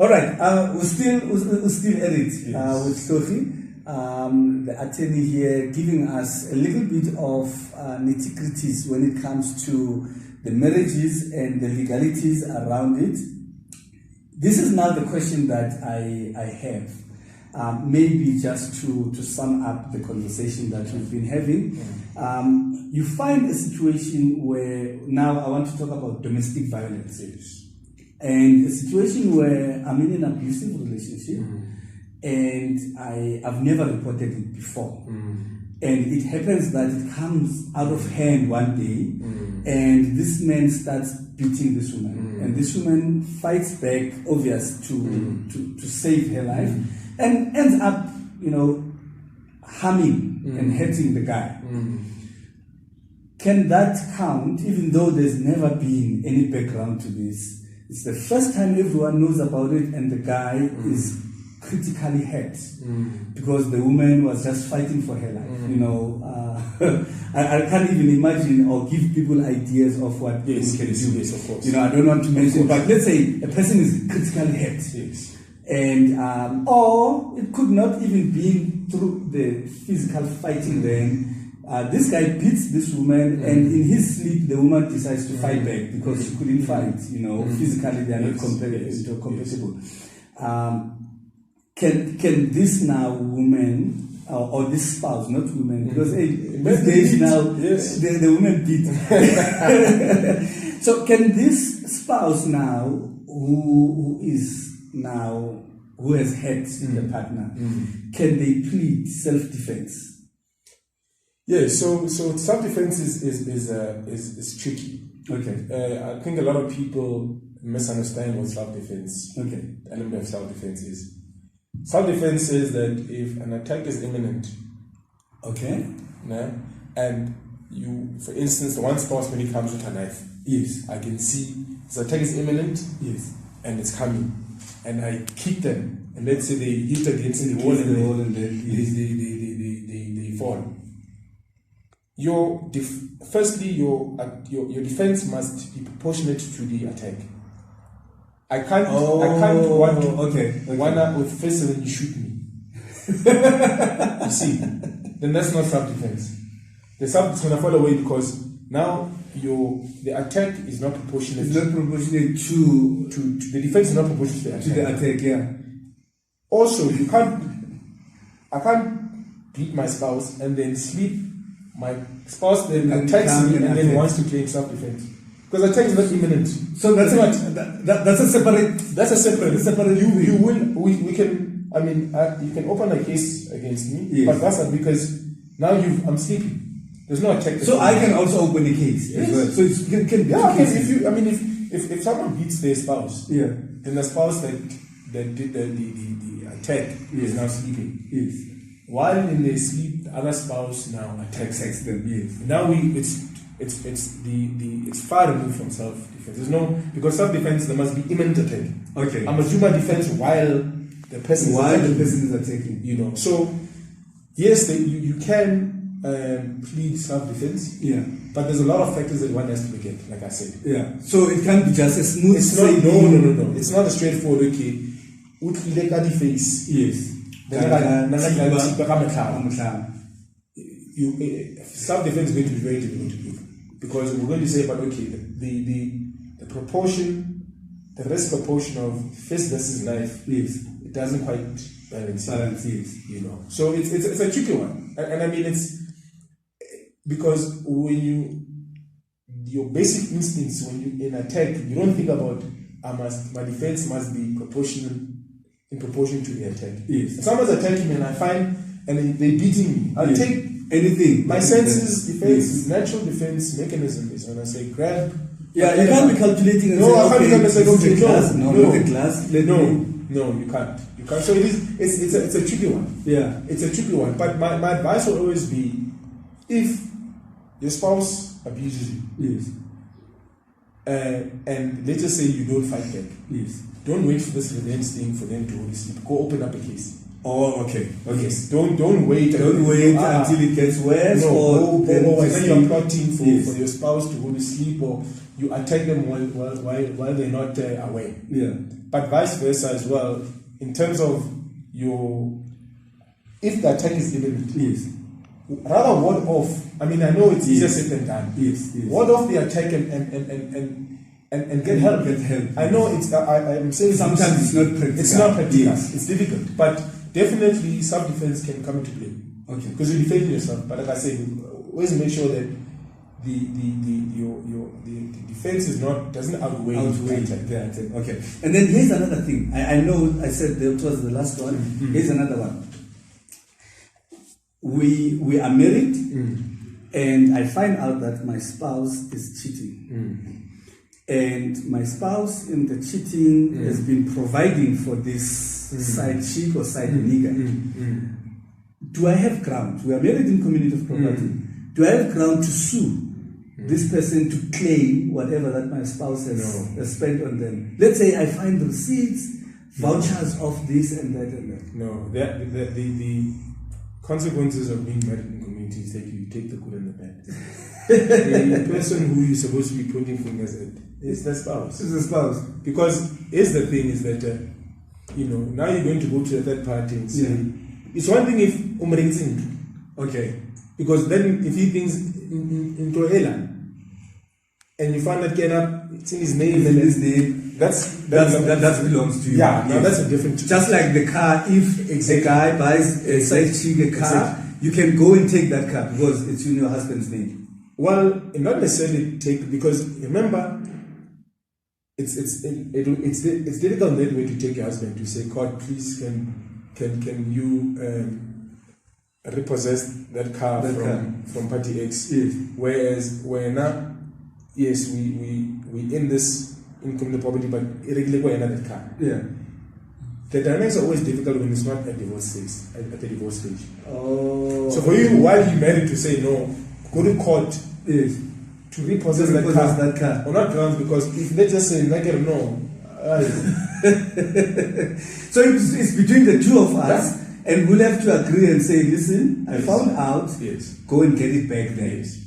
All right, we're still at it Yes. with Hlogi, the attorney here, giving us a little bit of nitty-gritties when it comes to the marriages and the legalities around it. This is now the question that I have. Maybe just to sum up the conversation that we've been having. You find a situation where, now I want to talk about domestic violence. And a situation where I'm in an abusive relationship and I've never reported it before. And it happens that it comes out of hand one day and this man starts beating this woman. And this woman fights back, obvious, to save her life and ends up, harming and hurting the guy. Can that count, even though there's never been any background to this? It's the first time everyone knows about it and the guy is critically hurt because the woman was just fighting for her life. I can't even imagine or give people ideas of what people can do. Yes, of course. I don't want to mention, but let's say a person is critically hurt. Yes. And or it could not even be through the physical fighting then. This guy beats this woman and in his sleep the woman decides to fight back because she couldn't fight, physically they are not compatible. Can this now woman or this spouse, not woman, because these days now the woman beat. So can this spouse now who has hurt the partner, can they plead self-defense? Yeah, so self-defense is tricky. Okay. I think a lot of people misunderstand what self-defense. Okay. The element of self-defense is. Self-defense says that if an attack is imminent, okay, and you, for instance, the one spouse when he comes with a knife, yes, I can see the attack is imminent, yes, and it's coming, and I kick them, and let's say they hit against the wall and they fall. Firstly, your defense must be proportionate to the attack. I can't want to one with first and then you shoot me. You see, then that's not self-defense. The self is going to fall away because now the attack is not proportionate. It's not proportionate to the defense is not proportionate to the attack. To the attack, yeah. Also, I can't beat my spouse and then sleep. My spouse then attacks me and then wants to claim self-defense. Because attack is not imminent. So that's a separate. You will. We can. I mean, you can open a case against me, yes, but that's not because now I'm sleeping. There's no attack. So I can also open a case. Yes. As well. So it can be. Yeah. If someone beats their spouse, then the spouse that did the attack is now sleeping. Yes. While in their sleep, the other spouse now attacks them. Yes. Now it's far removed from self-defense. There's no, because self-defense there must be imminent attack. Okay. I must do my defense while the person is attacking. So yes, you can plead self-defense. Yeah. But there's a lot of factors that one has to look at, like I said. Yeah. So it can't be just a smooth. It's not. No. It's not a straightforward. Okay. Utlileka face. Yes. Self-defense is going to be very difficult to do because we're going to say, but okay, the proportion, the risk proportion of fist versus knife, yes, it doesn't quite balance. Yes. So it's a tricky one, and I mean it's because when your basic instincts when you in attack, you don't think about my defense must be in proportion to the attack. Yes. If someone's attacking me and I find and they're beating me, I'll take anything. My senses defense, natural defense mechanism is when I say grab. Yeah, you can't be calculating. And I can't say okay, glass. No, you can't. You can't. So it's a tricky one. Yeah, it's a tricky one. But my advice will always be, if your spouse abuses you, yes, and let's just say you don't fight back, yes, don't wait for this revenge thing for them to hold you sleep. Go open up a case. Oh, okay. Yes. Don't wait. Don't wait until it gets worse. No, or when you're plotting for Yes. your spouse to go to sleep, or you attack them while they're not aware. Yeah. But vice versa as well, in terms of if the attack is imminent, Yes. rather ward off. I mean, I know it's easier said than done. Yes. Yes. Ward off the attack and get help. Get help. I know it's. I'm saying sometimes it's not practical. It's not practical. Yes. It's difficult, but definitely self-defense can come into play. Okay. Because you're defending yourself. But like I said, always make sure that the defense doesn't outweigh the attack. Okay. And then here's another thing. I know I said that was the last one. Mm-hmm. Here's another one. We are married, and I find out that my spouse is cheating. And my spouse in the cheating has been providing for this side chick or side nigger. Do I have ground? We are married in community of property. Do I have ground to sue this person to claim whatever that my spouse has spent on them? Let's say I find receipts, vouchers of this and that and that. No, the consequences of being married in community is that you take the good and the bad. The person who you're supposed to be pointing fingers at is the spouse. It's the spouse. Because here's the thing is that, now you're going to go to a third party and say, it's one thing if Umrengzin. Okay. Because then if he thinks in Troela, and you find that it's in his name, that belongs to you. Yeah, now that's a different. Just like the car, if a guy buys a side chick a car, you can go and take that car because it's in your husband's name. Well, not necessarily take, because remember, it's difficult that way to take your husband to say, God, please can you repossess that car from party X? Yes. Whereas we're not, yes, we in this income the property, but irregularly we're another car. Yeah. The dynamics are always difficult when it's not at divorce stage, at the divorce stage. Oh. So for you, while you're married, to say no, go to court. Yes. To repossess that car. Or not grounds, because if they just say negative no. So it's between the two of us, and we'll have to agree and say, listen, I found out, go and get it back there. Yes.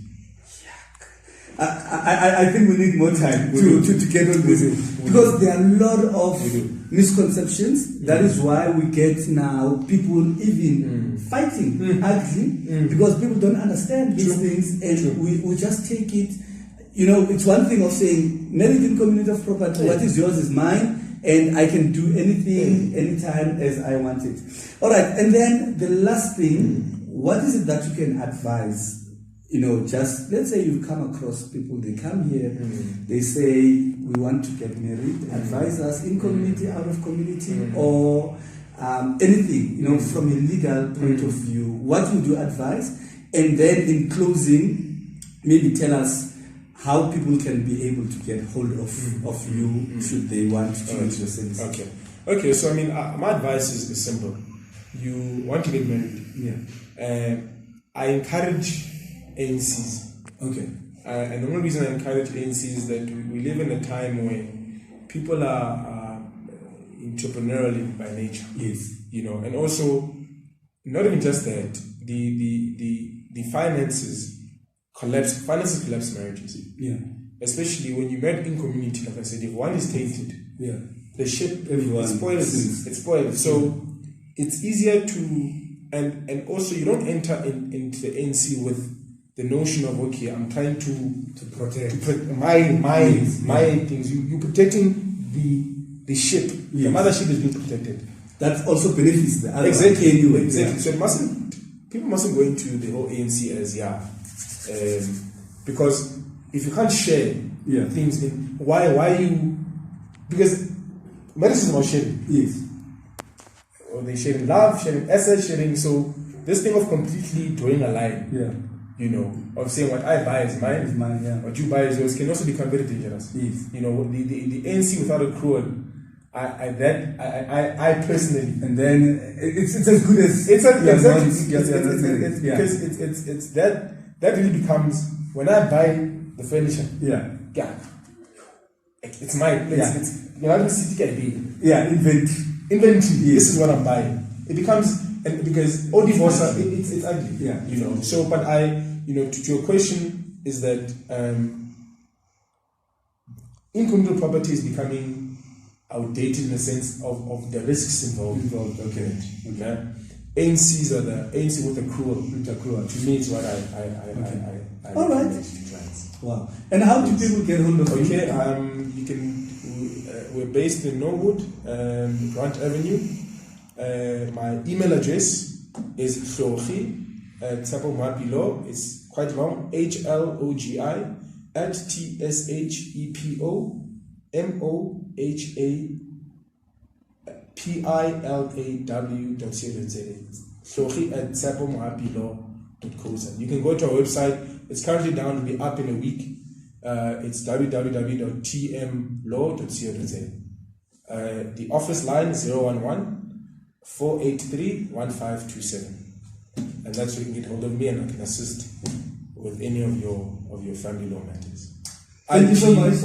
I think we need more time to get on this, because there are a lot of misconceptions. That is why we get now people even fighting, arguing, because people don't understand these things, and we just take it. It's one thing of saying, married in community of property, what is yours is mine, and I can do anything, anytime as I want it. All right, and then the last thing, what is it that you can advise? Just let's say you've come across people, they come here, they say, we want to get married, advise us in community, out of community, or anything, from a legal point of view. What would you advise? And then in closing, maybe tell us how people can be able to get hold of you should they want to use your services. Okay, so my advice is simple. You want to get married. Yeah. I encourage ANCs. Okay. And the only reason I encourage ANCs is that we live in a time where people are entrepreneurial by nature. Yes. And also, not even just that, the finances collapse marriages. Yeah. Especially when you marry in community, like I said, if one is tainted, the ship it's spoiled. So it's easier to and also you don't enter into the ANC with the notion of, okay, I'm trying to protect my things. You're protecting the ship. The mothership is being protected. That also benefits the other. Exactly. Anyway. Exactly. So people mustn't go into the whole ANC as because if you can't share things, why you? Because medicine is about sharing. Yes. Or they sharing love, sharing assets, sharing. So this thing of completely drawing a line. Of saying what I buy is mine, what you buy is yours, can also become very dangerous. Yes. The ANC without accrual, I personally, and then it's as good as because it's that really becomes when I buy the furniture. It's mine. It's inventory. Inventory. This is what I'm buying. it becomes, and because all divorce it's ugly. Yeah. You know. So, but to your question is that income property is becoming outdated in the sense of the risks involved. Okay. Okay. ANCs are the ANC with accrual. To me, it's what I all right. to clients. Wow. And how do people get hold of you? Okay. You can. We're based in Norwood, Grant Avenue. My email address is Hlogi @tshepo. It's quite long. HLOGI @TSHEPOMOHAPILAW.co.za. Hlogi @tshepo.co.za. You can go to our website. It's currently down to be up in a week. It's www.tmlaw.co.za. The office line is 011-483-1527. And that's where you can get hold of me, and I can assist with any of your family law matters. Thank you so much.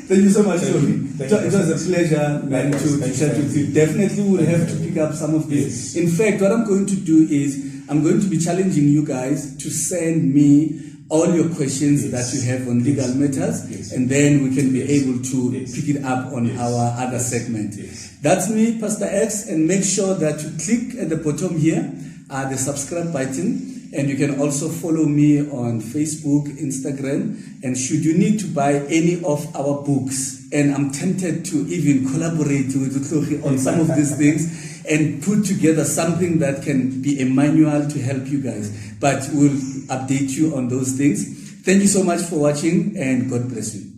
Thank you so much, Hlogi. It was a pleasure, man, to chat with you. Definitely we'll have to pick up some of this. In fact, what I'm going to do is I'm going to be challenging you guys to send me all your questions that you have on legal matters, and then we can be able to pick it up on our other segment. That's me, Pastor X, and make sure that you click at the bottom here, the subscribe button, and you can also follow me on Facebook, Instagram, and should you need to buy any of our books, and I'm tempted to even collaborate with Hlogi on some of these things, and put together something that can be a manual to help you guys. But we'll update you on those things. Thank you so much for watching, and God bless you.